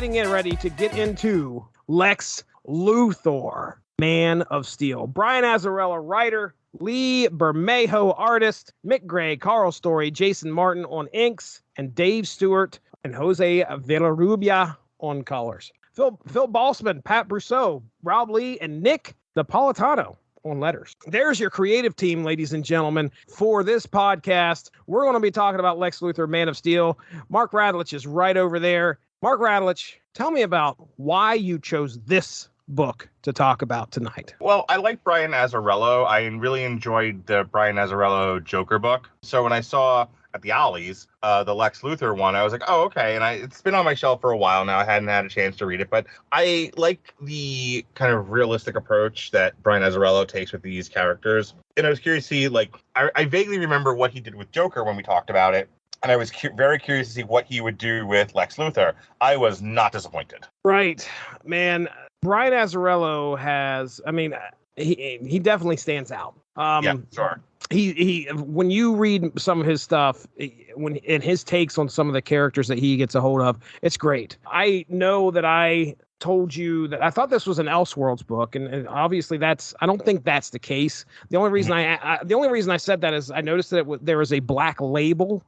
getting it ready to get into Lex Luthor, Man of Steel. Brian Azarello, writer. Lee Bermejo, artist. Mick Gray, Carl Story, Jason Martin on inks, and Dave Stewart and Jose Villarrubia on colors. Phil Balsman, Pat Brousseau, Rob Lee, and Nick Napolitano on letters. There's your creative team, ladies and gentlemen, for this podcast. We're going to be talking about Lex Luthor, Man of Steel. Mark Radulich is right over there. Mark Radulich, tell me about why you chose this book to talk about tonight. Well, I like Brian Azarello. I really enjoyed the Brian Azarello Joker book. So when I saw at the Ollies, the Lex Luthor one, I was like, oh, okay. And it's been on my shelf for a while now. I hadn't had a chance to read it, but I like the kind of realistic approach that Brian Azarello takes with these characters. And I was curious to see, I vaguely remember what he did with Joker when we talked about it. And I was very curious to see what he would do with Lex Luthor. I was not disappointed. Right, man. Brian Azarello has, he definitely stands out. Yeah, sure. He when you read some of his stuff, and his takes on some of the characters that he gets a hold of, it's great. I know that I told you that I thought this was an Elseworlds book, and obviously I don't think that's the case. The only reason I said that is I noticed that there was a black label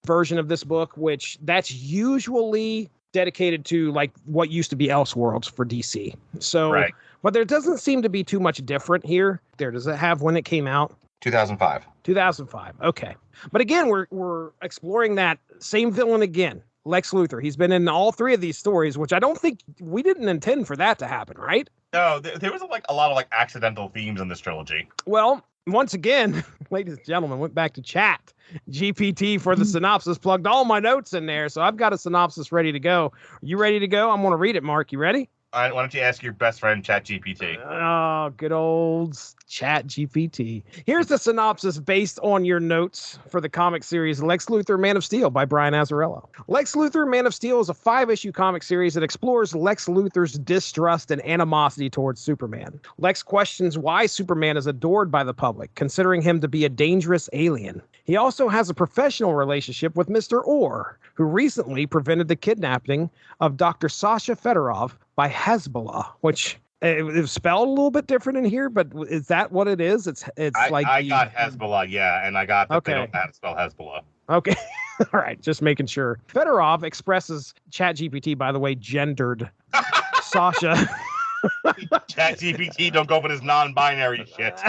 version of this book, which that's usually dedicated to like what used to be Elseworlds for DC. So, right. But there doesn't seem to be too much different here. Does it have when it came out? 2005. 2005. Okay. But again, we're exploring that same villain again, Lex Luthor. He's been in all three of these stories, which I don't think we didn't intend for that to happen, right? No, there was a lot of accidental themes in this trilogy. Well, once again, ladies and gentlemen, went back to chat GPT for the synopsis, plugged all my notes in there. So I've got a synopsis ready to go. Are you ready to go? I'm going to read it, Mark. You ready? Why don't you ask your best friend, ChatGPT? Oh, good old ChatGPT. Here's the synopsis based on your notes for the comic series Lex Luthor, Man of Steel by Brian Azarello. Lex Luthor, Man of Steel is a 5-issue comic series that explores Lex Luthor's distrust and animosity towards Superman. Lex questions why Superman is adored by the public, considering him to be a dangerous alien. He also has a professional relationship with Mr. Orr, who recently prevented the kidnapping of Dr. Sasha Fedorov by Hezbollah, which it's spelled a little bit different in here, but is that what it is? I got Hezbollah, yeah, and I got that they don't know how to spell Hezbollah. Okay. All right, just making sure. Fedorov expresses ChatGPT, by the way, gendered Sasha. ChatGPT, don't go for this non-binary shit.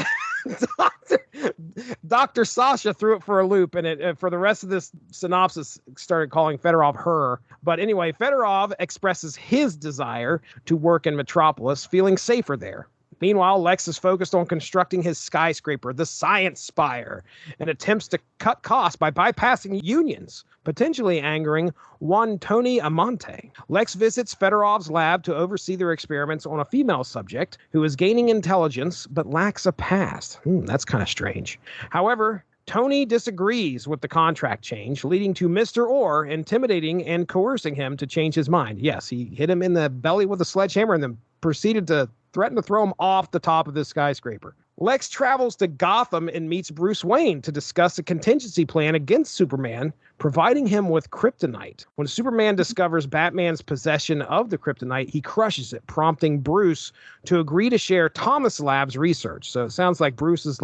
Dr. Sasha threw it for a loop, and for the rest of this synopsis started calling Fedorov her. But anyway, Fedorov expresses his desire to work in Metropolis, feeling safer there. Meanwhile, Lex is focused on constructing his skyscraper, the Science Spire, and attempts to cut costs by bypassing unions, potentially angering one Tony Amante. Lex visits Fedorov's lab to oversee their experiments on a female subject who is gaining intelligence but lacks a past. That's kind of strange. However, Tony disagrees with the contract change, leading to Mr. Orr intimidating and coercing him to change his mind. Yes, he hit him in the belly with a sledgehammer and then proceeded to threaten to throw him off the top of this skyscraper. Lex travels to Gotham and meets Bruce Wayne to discuss a contingency plan against Superman, providing him with kryptonite. When Superman discovers Batman's possession of the kryptonite, he crushes it, prompting Bruce to agree to share Thomas Lab's research. So it sounds like Bruce is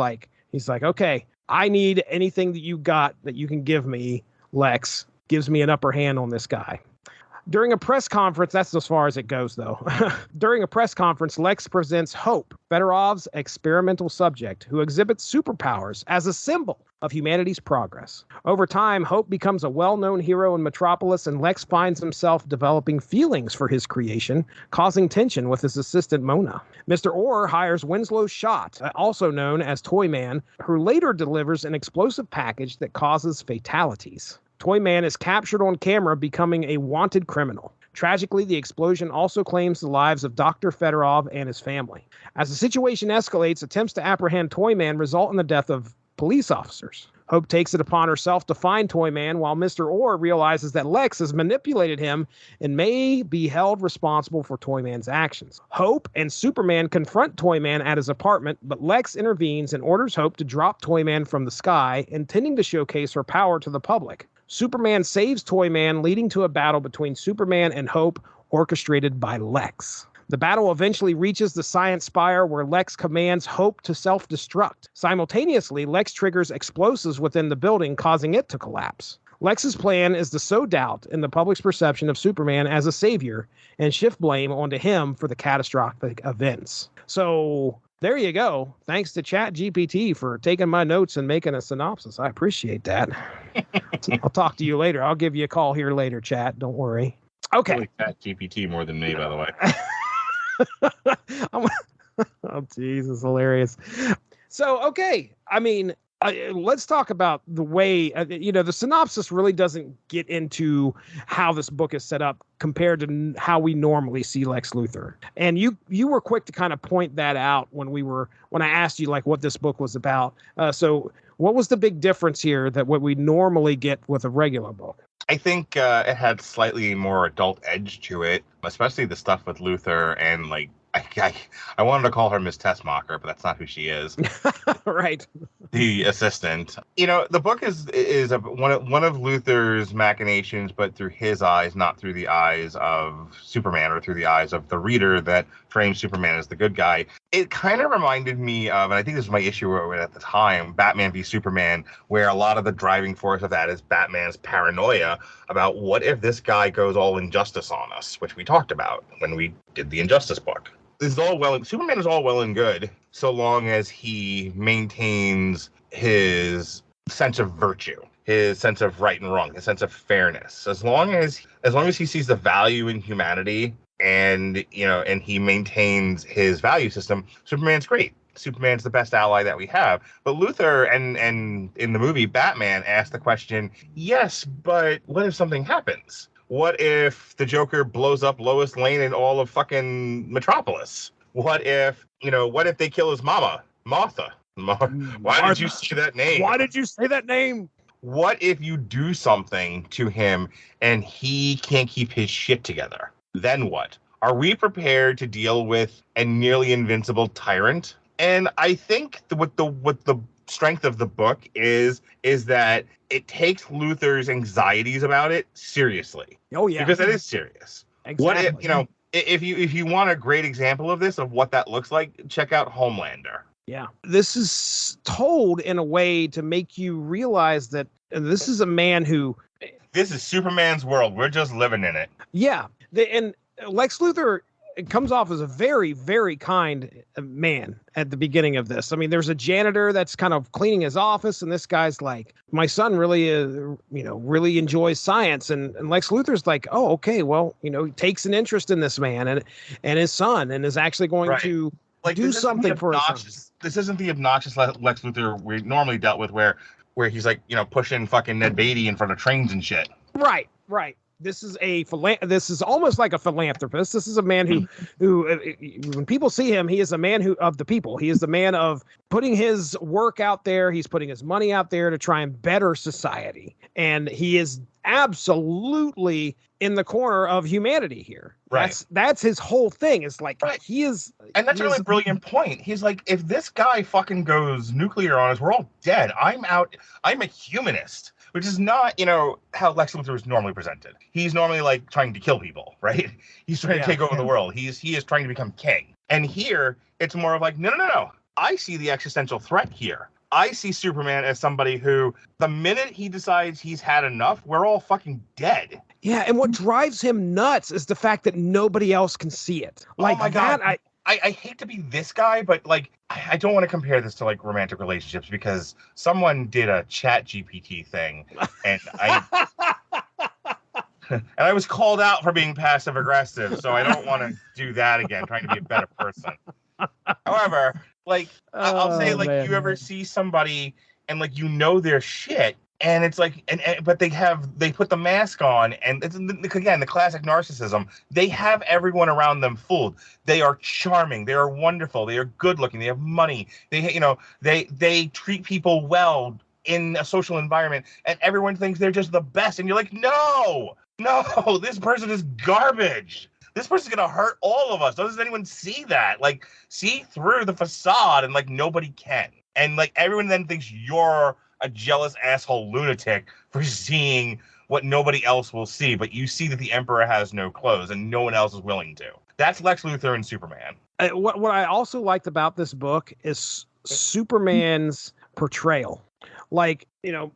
he's like, okay, I need anything that you got that you can give me, Lex. Gives me an upper hand on this guy. During a press conference, that's as far as it goes, though. During a press conference, Lex presents Hope, Fedorov's experimental subject, who exhibits superpowers as a symbol of humanity's progress. Over time, Hope becomes a well-known hero in Metropolis, and Lex finds himself developing feelings for his creation, causing tension with his assistant Mona. Mr. Orr hires Winslow Schott, also known as Toyman, who later delivers an explosive package that causes fatalities. Toyman is captured on camera, becoming a wanted criminal. Tragically, the explosion also claims the lives of Dr. Fedorov and his family. As the situation escalates, attempts to apprehend Toyman result in the death of police officers. Hope takes it upon herself to find Toyman, while Mr. Orr realizes that Lex has manipulated him and may be held responsible for Toyman's actions. Hope and Superman confront Toyman at his apartment, but Lex intervenes and orders Hope to drop Toyman from the sky, intending to showcase her power to the public. Superman saves Toyman, leading to a battle between Superman and Hope, orchestrated by Lex. The battle eventually reaches the Science Spire, where Lex commands Hope to self-destruct. Simultaneously, Lex triggers explosives within the building, causing it to collapse. Lex's plan is to sow doubt in the public's perception of Superman as a savior and shift blame onto him for the catastrophic events. So there you go. Thanks to ChatGPT for taking my notes and making a synopsis. I appreciate that. I'll talk to you later. I'll give you a call here later, Chat. Don't worry. Okay. Really ChatGPT more than me, by the way. Oh, Jesus, hilarious. So, okay. I mean, let's talk about the way, the synopsis really doesn't get into how this book is set up compared to how we normally see Lex Luthor. And you were quick to kind of point that out when I asked you like what this book was about. So what was the big difference here that what we normally get with a regular book? I think it had slightly more adult edge to it, especially the stuff with Luthor and like, I wanted to call her Miss Tessmacher, but that's not who she is. Right. The assistant. The book is one of Luthor's machinations, but through his eyes, not through the eyes of Superman or through the eyes of the reader that frames Superman as the good guy. It kind of reminded me of, and I think this was my issue with it at the time, Batman v Superman, where a lot of the driving force of that is Batman's paranoia about what if this guy goes all injustice on us, which we talked about when we did the Injustice book. Superman is all well and good so long as he maintains his sense of virtue, his sense of right and wrong, his sense of fairness. As long as he sees the value in humanity and he maintains his value system, Superman's great. Superman's the best ally that we have. But Luthor and in the movie Batman asked the question, yes, but what if something happens? What if the Joker blows up Lois Lane and all of fucking Metropolis? What if they kill his mama, Martha? Why did you say that name? Why did you say that name? What if you do something to him and he can't keep his shit together? Then what? Are we prepared to deal with a nearly invincible tyrant? And I think what the strength of the book is that it takes Luthor's anxieties about it seriously. Oh yeah, because it is serious. Exactly. What if you want a great example of this, of what that looks like, check out Homelander. Yeah, this is told in a way to make you realize that this is a man who. This is Superman's world. We're just living in it. Yeah, and Lex Luthor. It comes off as a very, very kind man at the beginning of this. I mean, there's a janitor that's kind of cleaning his office, and this guy's like, my son really, really enjoys science. And Lex Luthor's like, oh, okay, well, he takes an interest in this man and his son, and is actually going to do something for his son. This isn't the obnoxious Lex Luthor we normally dealt with, where he's like, pushing fucking Ned Beatty in front of trains and shit. Right. This is almost like a philanthropist. This is a man who when people see him, he is a man of the people. He is the man of putting his work out there. He's putting his money out there to try and better society. And he is absolutely in the corner of humanity here. Right. That's his whole thing. It's like, he is. And that's a really brilliant point. He's like, if this guy fucking goes nuclear on us, we're all dead. I'm out. I'm a humanist. Which is not, how Lex Luthor is normally presented. He's normally like trying to kill people, right? He's trying to take over the world. He is trying to become king. And here, it's more of like, no. I see the existential threat here. I see Superman as somebody who, the minute he decides he's had enough, we're all fucking dead. Yeah, and what drives him nuts is the fact that nobody else can see it. Like, oh my God. I hate to be this guy, but like, I don't want to compare this to like romantic relationships, because someone did a ChatGPT thing and I was called out for being passive aggressive. So I don't want to do that again, trying to be a better person. However, like, I'll say, like, you ever see somebody and like, their shit, and it's like, but they put the mask on, and it's, again, the classic narcissism. They have everyone around them fooled. They are charming. They are wonderful. They are good looking. They have money. They treat people well in a social environment, and everyone thinks they're just the best. And you're like, no, this person is garbage. This person's going to hurt all of us. Doesn't anyone see that? Like, see through the facade, and like, nobody can. And like, everyone then thinks you're a jealous asshole lunatic for seeing what nobody else will see, but you see that the Emperor has no clothes and no one else is willing to. That's Lex Luthor and Superman. What I also liked about this book is Superman's portrayal. Like,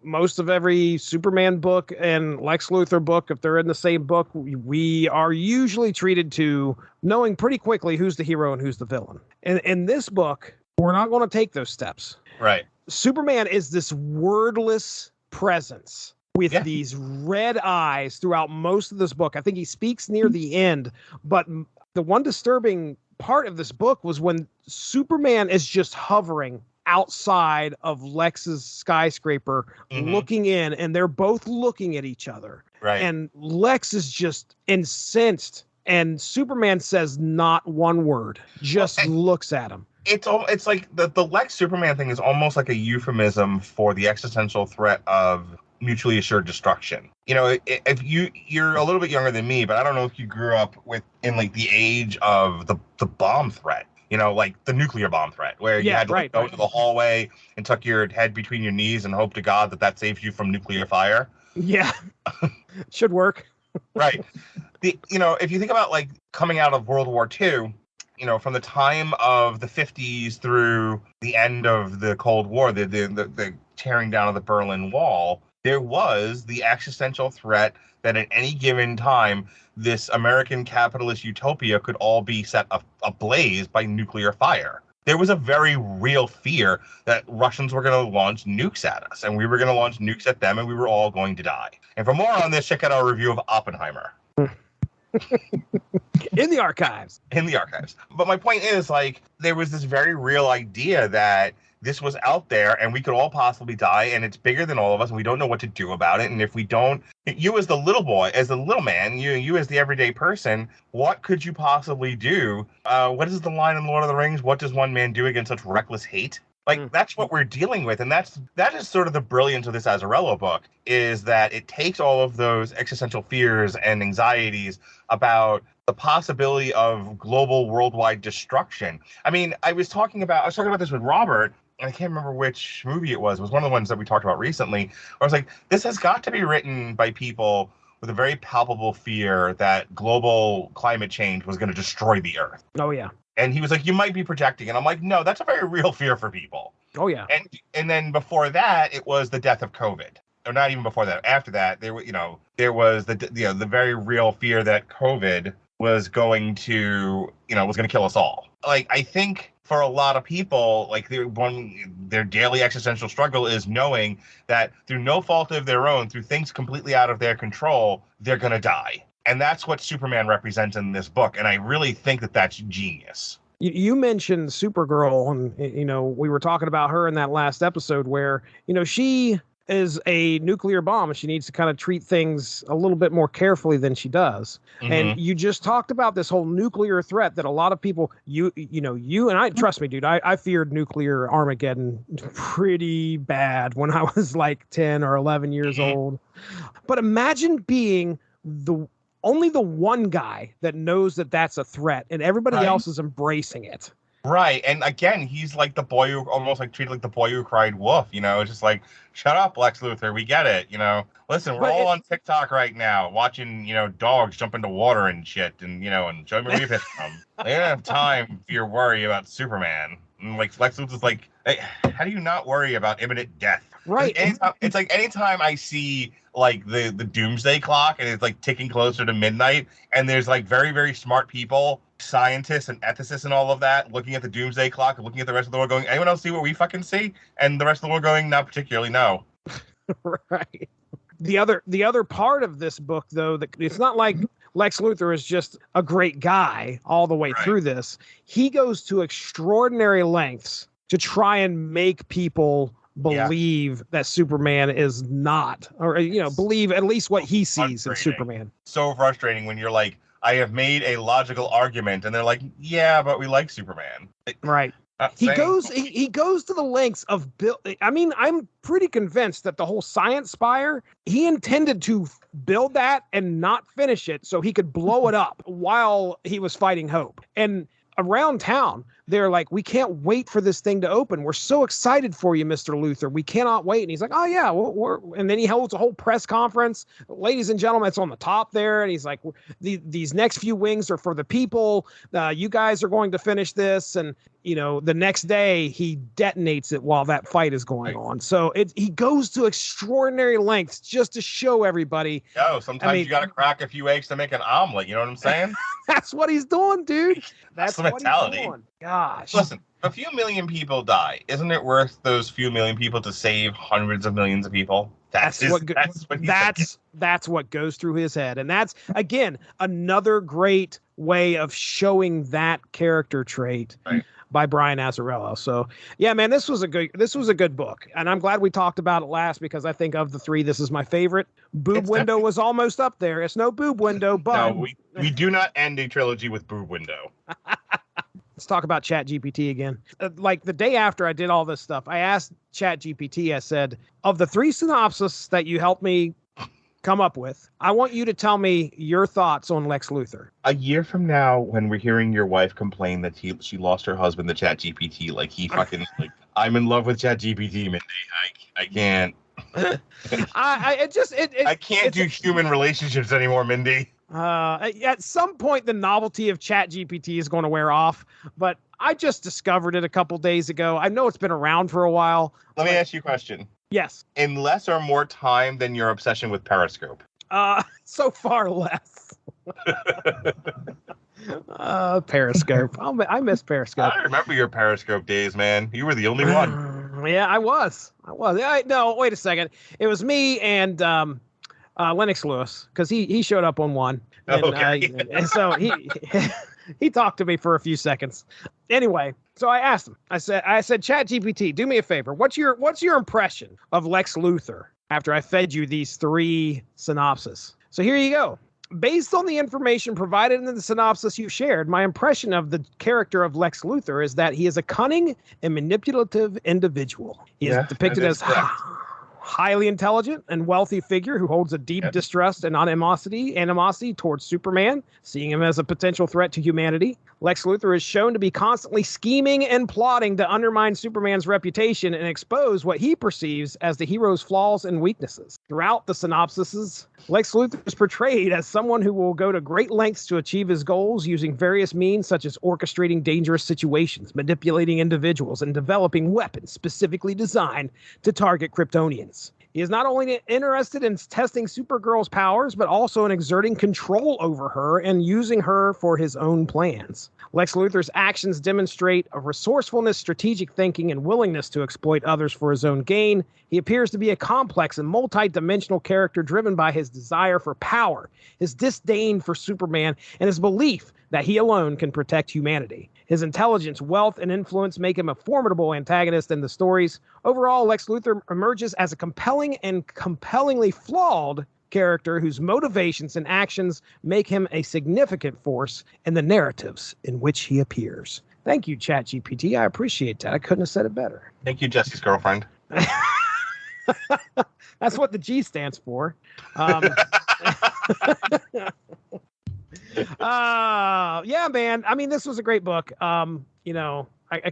most of every Superman book and Lex Luthor book, if they're in the same book, we are usually treated to knowing pretty quickly who's the hero and who's the villain. And in this book, we're not going to take those steps. Right. Superman is this wordless presence with these red eyes throughout most of this book. I think he speaks near the end, but the one disturbing part of this book was when Superman is just hovering outside of Lex's skyscraper, looking in, and they're both looking at each other. Right. And Lex is just incensed, and Superman says not one word, just looks at him. It's like the Lex Superman thing is almost like a euphemism for the existential threat of mutually assured destruction. If you're a little bit younger than me, but I don't know if you grew up in like the age of the bomb threat. Like the nuclear bomb threat, where you had to go into the hallway and tuck your head between your knees and hope to God that saves you from nuclear fire. Yeah, should work. Right. If you think about like coming out of World War II, from the time of the 50s through the end of the Cold War, the tearing down of the Berlin Wall, there was the existential threat that at any given time, this American capitalist utopia could all be set ablaze by nuclear fire. There was a very real fear that Russians were going to launch nukes at us, and we were going to launch nukes at them, and we were all going to die. And for more on this, check out our review of Oppenheimer. In the archives. But my point is, like, there was this very real idea that this was out there and we could all possibly die, and it's bigger than all of us, and we don't know what to do about it. And if we don't, you as the little boy, as the little man, you as the everyday person, what could you possibly do? What is the line in Lord of the Rings? What does one man do against such reckless hate? Like, that's what we're dealing with. And that is sort of the brilliance of this Azarello book, is that it takes all of those existential fears and anxieties about the possibility of global worldwide destruction. I mean, I was talking about this with Robert, and I can't remember which movie it was. It was one of the ones that we talked about recently. Where I was like, this has got to be written by people with a very palpable fear that global climate change was going to destroy the Earth. Oh, yeah. And he was like, you might be projecting. And I'm like, no, that's a very real fear for people. Oh, yeah. And then before that, it was the death of COVID. Or not even before that. After that, there was the very real fear that COVID was going to kill us all. Like, I think for a lot of people, like, their daily existential struggle is knowing that through no fault of their own, through things completely out of their control, they're going to die. And that's what Superman represents in this book. And I really think that that's genius. You mentioned Supergirl, and, we were talking about her in that last episode where, she is a nuclear bomb and she needs to kind of treat things a little bit more carefully than she does. Mm-hmm. And you just talked about this whole nuclear threat that a lot of people, you and I, trust me, dude, I feared nuclear Armageddon pretty bad when I was like 10 or 11 years old. But imagine being only the one guy that knows that that's a threat and everybody else is embracing it. Right. And again, he's like the boy who almost like treated like the boy who cried wolf, It's just like, shut up, Lex Luthor. We get it. Listen, we're all on TikTok right now watching, dogs jump into water and shit and, and show me where you hit from. They don't have time for your worry about Superman. And like Lex Luthor's like, hey, how do you not worry about imminent death? Right. It's like anytime I see like the doomsday clock and it's like ticking closer to midnight and there's like very, very smart people, scientists and ethicists and all of that looking at the doomsday clock and looking at the rest of the world going, anyone else see what we fucking see? And the rest of the world going, not particularly, no. Right. The other part of this book, though, that it's not like Lex Luthor is just a great guy all the way through this. He goes to extraordinary lengths to try and make people believe that Superman is not, or, believe at least what he sees in Superman. So frustrating when you're like, I have made a logical argument, and they're like, yeah, but we like Superman. Right. He goes to the lengths of I'm pretty convinced that the whole science spire, he intended to build that and not finish it so he could blow it up while he was fighting Hope. And around town, they're like, we can't wait for this thing to open. We're so excited for you, Mr. Luthor. We cannot wait. And he's like, oh, yeah. And then he holds a whole press conference. Ladies and gentlemen, it's on the top there. And he's like, these next few wings are for the people. You guys are going to finish this. And, the next day he detonates it while that fight is going on. So he goes to extraordinary lengths just to show everybody. Oh, sometimes you got to crack a few eggs to make an omelet. You know what I'm saying? That's what he's doing, dude. That's the mentality. What he's doing. Gosh. Listen, a few million people die. Isn't it worth those few million people to save hundreds of millions of people? That's what goes through his head. And that's, again, another great way of showing that character trait. Right. By Brian Azarello. So yeah, man, this was a good book. And I'm glad we talked about it last, because I think of the three, this is my favorite. Boob Window was almost up there. It's no Boob Window, but no, we do not end a trilogy with Boob Window. Let's talk about ChatGPT again. Like the day after I did all this stuff, I asked ChatGPT, I said, of the 3 synopses that you helped me come up with, I want you to tell me your thoughts on Lex Luthor. A year from now, when we're hearing your wife complain that she lost her husband to ChatGPT, like he fucking like, I'm in love with ChatGPT, Mindy. I can't. I can't do human relationships anymore, Mindy. At some point, the novelty of ChatGPT is going to wear off, but I just discovered it a couple days ago. I know it's been around for a while. Let me ask you a question. Yes. In less or more time than your obsession with Periscope? So far less. Periscope. I miss Periscope. I remember your Periscope days, man. You were the only one. Yeah, I was. No, wait a second. It was me and Lennox Lewis, because he showed up on one. And, okay. And so he talked to me for a few seconds. Anyway, so I asked him. I said, ChatGPT, do me a favor. What's your impression of Lex Luthor after I fed you these 3 synopses? So here you go. Based on the information provided in the synopsis you shared, my impression of the character of Lex Luthor is that he is a cunning and manipulative individual. He is depicted as highly intelligent and wealthy figure who holds a deep distrust and animosity towards Superman, seeing him as a potential threat to humanity. Lex Luthor is shown to be constantly scheming and plotting to undermine Superman's reputation and expose what he perceives as the hero's flaws and weaknesses. Throughout the synopsises, Lex Luthor is portrayed as someone who will go to great lengths to achieve his goals using various means such as orchestrating dangerous situations, manipulating individuals, and developing weapons specifically designed to target Kryptonians. He is not only interested in testing Supergirl's powers, but also in exerting control over her and using her for his own plans. Lex Luthor's actions demonstrate a resourcefulness, strategic thinking, and willingness to exploit others for his own gain. He appears to be a complex and multi-dimensional character driven by his desire for power, his disdain for Superman, and his belief that he alone can protect humanity. His intelligence, wealth, and influence make him a formidable antagonist in the stories. Overall, Lex Luthor emerges as a compelling and compellingly flawed character whose motivations and actions make him a significant force in the narratives in which he appears. Thank you, ChatGPT. I appreciate that. I couldn't have said it better. Thank you, Jesse's girlfriend. That's what the G stands for. Yeah, man. I mean, this was a great book. I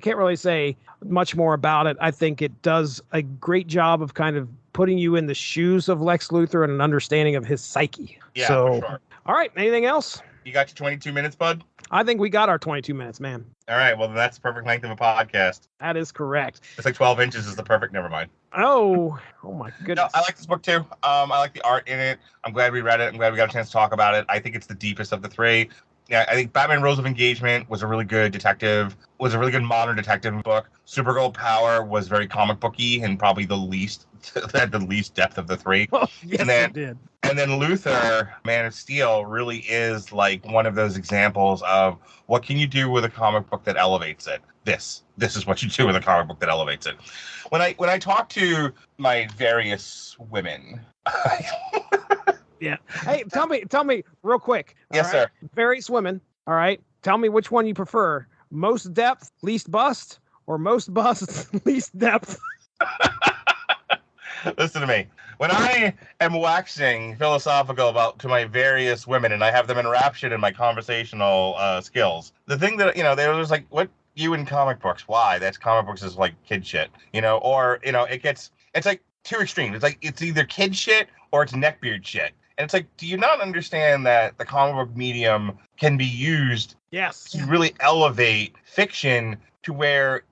can't really say much more about it. I think it does a great job of kind of putting you in the shoes of Lex Luthor and an understanding of his psyche. Yeah, so, for sure. All right. Anything else? You got your 22 minutes, bud? I think we got our 22 minutes, man. All right. Well, that's the perfect length of a podcast. That is correct. It's like 12 inches is the perfect. Never mind. Oh my goodness. No, I like this book too. I like the art in it. I'm glad we read it. I'm glad we got a chance to talk about it. I think it's the deepest of the 3. Yeah, I think Batman Rules of Engagement was a really good detective, was a really good modern detective book. Supergirl Power was very comic booky and probably the least had the least depth of the 3. Oh, yes, it did. And then Luthor, Man of Steel, really is like one of those examples of what can you do with a comic book that elevates it. This is what you do with a comic book that elevates it. When I talk to my various women. Yeah. Hey, tell me real quick. Yes, sir. Various women. All right. Tell me which one you prefer. Most depth, least bust, or most bust, least depth. Listen to me. When I am waxing philosophical to my various women and I have them enraptured in my conversational skills, the thing that, they were just like, what you in comic books? Why? That's comic books is like kid shit, or, it's like two extremes. It's like, it's either kid shit or it's neckbeard shit. And it's like, do you not understand that the comic book medium can be used to really elevate fiction to where,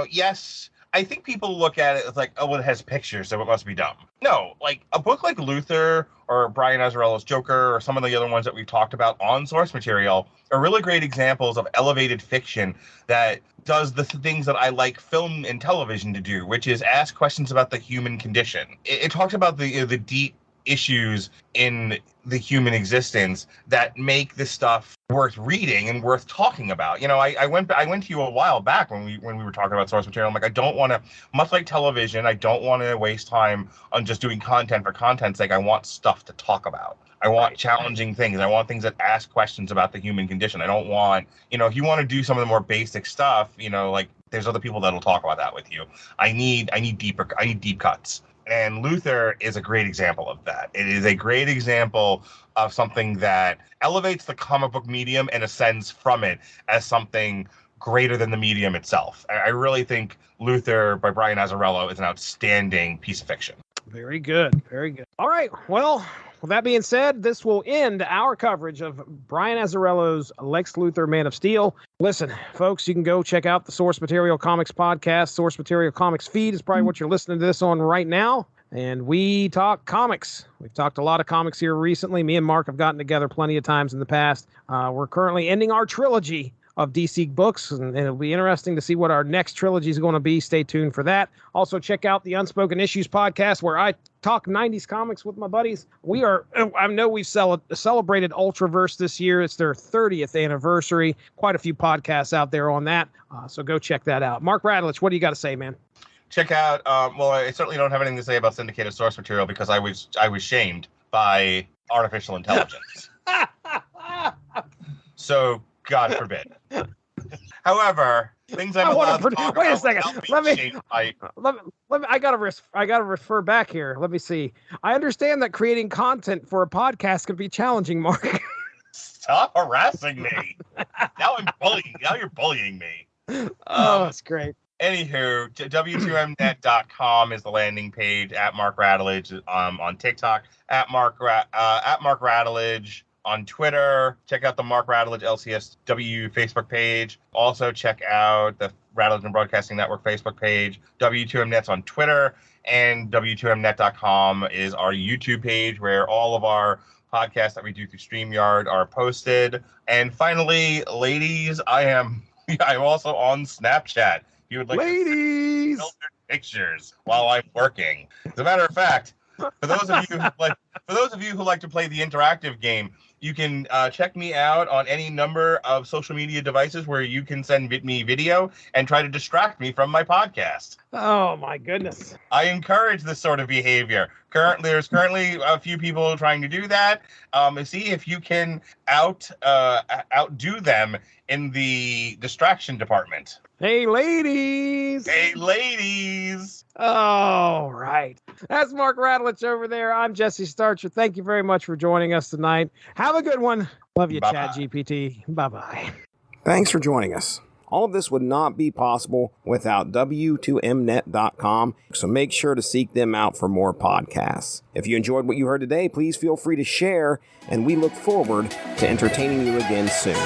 yes, I think people look at it as like, oh, well, it has pictures, so it must be dumb. No, like a book like Luthor or Brian Azarello's Joker or some of the other ones that we've talked about on source material are really great examples of elevated fiction that does the things that I like film and television to do, which is ask questions about the human condition. It talks about the deep issues in the human existence that make this stuff worth reading and worth talking about. I went to you a while back when we were talking about source material. I'm like, I don't want to, much like television, I don't want to waste time on just doing content for content's sake. I want stuff to talk about. I want challenging things. I want things that ask questions about the human condition. I don't want, if you want to do some of the more basic stuff, like there's other people that'll talk about that with you. I need deep cuts. And Luthor is a great example of that. It is a great example of something that elevates the comic book medium and ascends from it as something greater than the medium itself. I really think Luthor by Brian Azarello is an outstanding piece of fiction. Very good. Very good. All right. Well, with that being said, this will end our coverage of Brian Azarello's Lex Luthor Man of Steel. Listen, folks, you can go check out the Source Material Comics podcast. Source Material Comics feed is probably what you're listening to this on right now. And we talk comics. We've talked a lot of comics here recently. Me and Mark have gotten together plenty of times in the past. We're currently ending our trilogy of DC books, and it'll be interesting to see what our next trilogy is going to be. Stay tuned for that. Also, check out the Unspoken Issues podcast, where I talk 90s comics with my buddies. I know we've celebrated Ultraverse this year. It's their 30th anniversary. Quite a few podcasts out there on that, so go check that out. Mark Radulich, what do you got to say, man? Check out, I certainly don't have anything to say about syndicated source material because I was shamed by artificial intelligence. So, God forbid. However, things I'm allowed to talk wait about a second. Let me. I gotta refer back here. Let me see. I understand that creating content for a podcast can be challenging, Mark. Stop harassing me. Now you're bullying me. Oh, that's great. Anywho, W2Mnet.com is the landing page. At Mark Radulich on TikTok. At Mark Radulich on Twitter. Check out the Mark Radulich LCSW Facebook page. Also check out the Radulich and Broadcasting Network Facebook page. W2Mnet's on Twitter, and W2Mnet.com is our YouTube page where all of our podcasts that we do through StreamYard are posted. And finally, ladies, I'm also on Snapchat. If you would like to filter pictures while I'm working. As a matter of fact, for those of you who like to play the interactive game, you can check me out on any number of social media devices where you can send me video and try to distract me from my podcast. Oh, my goodness. I encourage this sort of behavior. There's currently a few people trying to do that. See if you can outdo them in the distraction department. Hey, ladies. Hey, ladies. All right. That's Mark Radulich over there. I'm Jesse Starcher. Thank you very much for joining us tonight. Have a good one. Love you, ChatGPT. Bye-bye. Thanks for joining us. All of this would not be possible without W2Mnet.com, so make sure to seek them out for more podcasts. If you enjoyed what you heard today, please feel free to share, and we look forward to entertaining you again soon.